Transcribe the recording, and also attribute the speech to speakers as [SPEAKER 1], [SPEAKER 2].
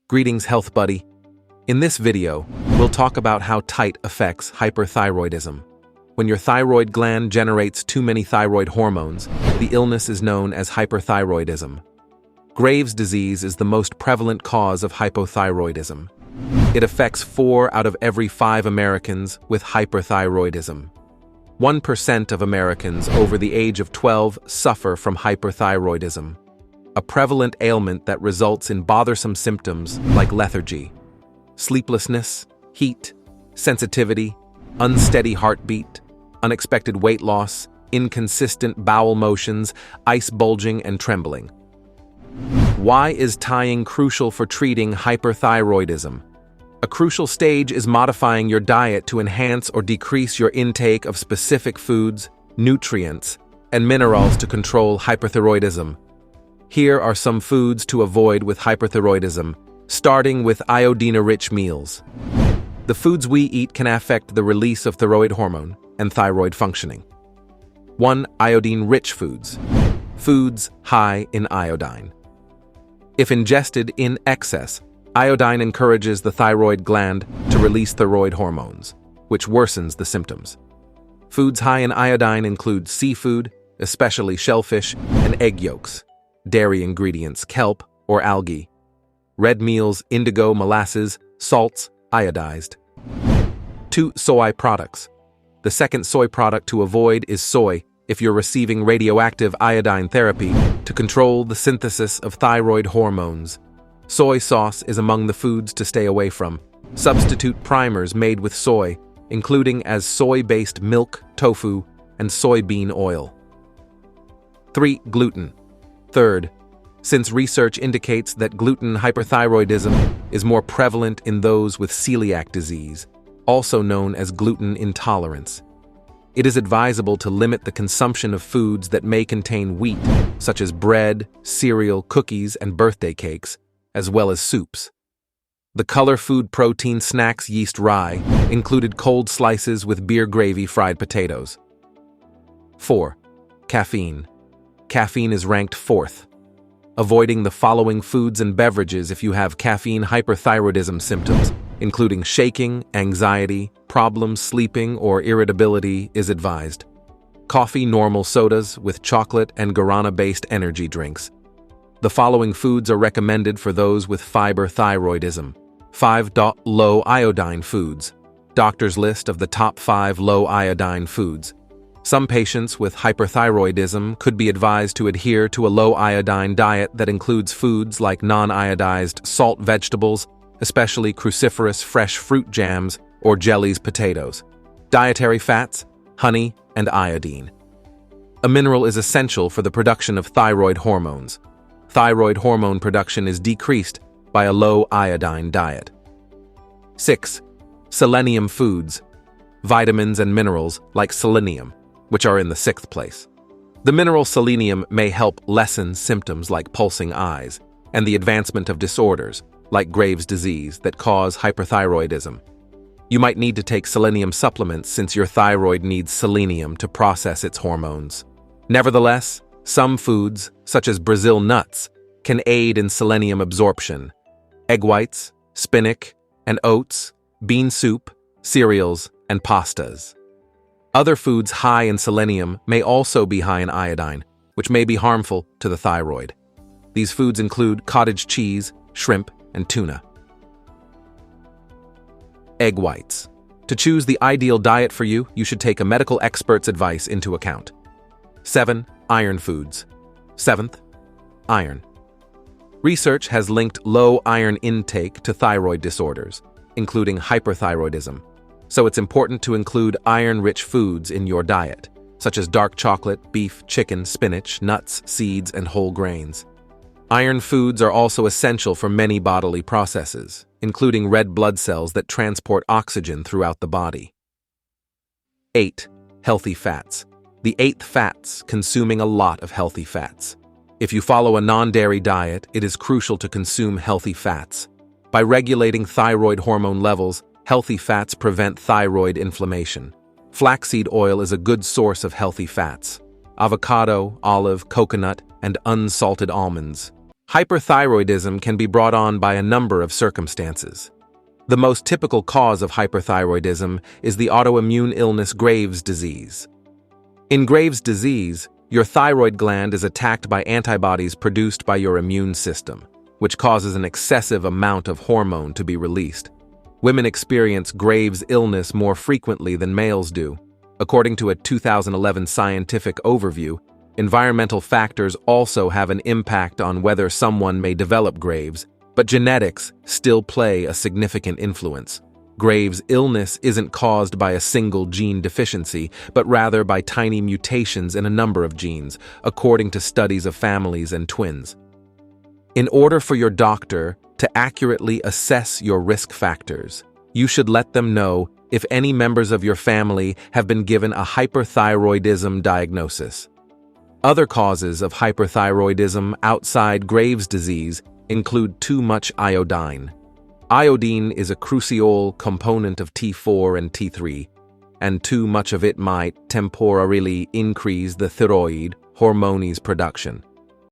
[SPEAKER 1] Greetings, health buddy. In this video, we'll talk about how tight affects hyperthyroidism. When your thyroid gland generates too many thyroid hormones, the illness is known as hyperthyroidism. Graves' disease is the most prevalent cause of hypothyroidism. It affects 4 out of every 5 Americans with hyperthyroidism. 1% of Americans over the age of 12 suffer from hyperthyroidism, a prevalent ailment that results in bothersome symptoms like lethargy, sleeplessness, heat, sensitivity, unsteady heartbeat, unexpected weight loss, inconsistent bowel motions, bulging, and trembling. Why is tying crucial for treating hyperthyroidism? A crucial stage is modifying your diet to enhance or decrease your intake of specific foods, nutrients, and minerals to control hyperthyroidism. Here are some foods to avoid with hyperthyroidism, starting with iodine-rich meals. The foods we eat can affect the release of thyroid hormone and thyroid functioning. 1. Iodine-rich foods. Foods high in iodine. If ingested in excess, iodine encourages the thyroid gland to release thyroid hormones, which worsens the symptoms. Foods high in iodine include seafood, especially shellfish, and egg yolks, dairy ingredients, kelp or algae, red meals, indigo, molasses, salts, iodized. 2. Soy products. The second soy product to avoid is soy if you're receiving radioactive iodine therapy to control the synthesis of thyroid hormones. Soy sauce is among the foods to stay away from. Substitute primers made with soy, including as soy-based milk, tofu, and soybean oil. 3. Gluten. Third, since research indicates that gluten hyperthyroidism is more prevalent in those with celiac disease, also known as gluten intolerance, it is advisable to limit the consumption of foods that may contain wheat, such as bread, cereal, cookies, and birthday cakes, as well as soups. The color food protein snacks yeast rye included cold slices with beer gravy fried potatoes. 4. Caffeine. Caffeine is ranked 4th. Avoiding the following foods and beverages if you have caffeine hyperthyroidism symptoms, including shaking, anxiety, problems sleeping, or irritability, is advised. Coffee, normal sodas with chocolate, and guarana-based energy drinks. The following foods are recommended for those with hyperthyroidism. 5. Low iodine foods. Doctor's list of the top 5 low iodine foods. Some patients with hyperthyroidism could be advised to adhere to a low iodine diet that includes foods like non-iodized salt vegetables, especially cruciferous fresh fruit jams or jellies, potatoes, dietary fats, honey, and iodine. A mineral is essential for the production of thyroid hormones. Thyroid hormone production is decreased by a low iodine diet. 6. Selenium foods. Vitamins and minerals like selenium, which are in the 6th place. The mineral selenium may help lessen symptoms like pulsing eyes and the advancement of disorders like Graves' disease that cause hyperthyroidism. You might need to take selenium supplements since your thyroid needs selenium to process its hormones. Nevertheless, some foods, such as Brazil nuts, can aid in selenium absorption. Egg whites, spinach, and oats, bean soup, cereals, and pastas. Other foods high in selenium may also be high in iodine, which may be harmful to the thyroid. These foods include cottage cheese, shrimp, and tuna. Egg whites. To choose the ideal diet for you, you should take a medical expert's advice into account. 7. Iron foods. 7th, iron. Research has linked low iron intake to thyroid disorders, including hyperthyroidism. So it's important to include iron-rich foods in your diet, such as dark chocolate, beef, chicken, spinach, nuts, seeds, and whole grains. Iron foods are also essential for many bodily processes, including red blood cells that transport oxygen throughout the body. 8. Healthy fats. The 8th, fats, consuming a lot of healthy fats. If you follow a non-dairy diet, it is crucial to consume healthy fats. By regulating thyroid hormone levels, healthy fats prevent thyroid inflammation. Flaxseed oil is a good source of healthy fats. Avocado, olive, coconut, and unsalted almonds. Hyperthyroidism can be brought on by a number of circumstances. The most typical cause of hyperthyroidism is the autoimmune illness Graves' disease. In Graves' disease, your thyroid gland is attacked by antibodies produced by your immune system, which causes an excessive amount of hormone to be released. Women experience Graves' illness more frequently than males do. According to a 2011 scientific overview, environmental factors also have an impact on whether someone may develop Graves', but genetics still play a significant influence. Graves' illness isn't caused by a single gene deficiency, but rather by tiny mutations in a number of genes, according to studies of families and twins. In order for your doctor to accurately assess your risk factors, you should let them know if any members of your family have been given a hyperthyroidism diagnosis. Other causes of hyperthyroidism outside Graves' disease include too much iodine. Iodine is a crucial component of T4 and T3, and too much of it might temporarily increase the thyroid hormone's production.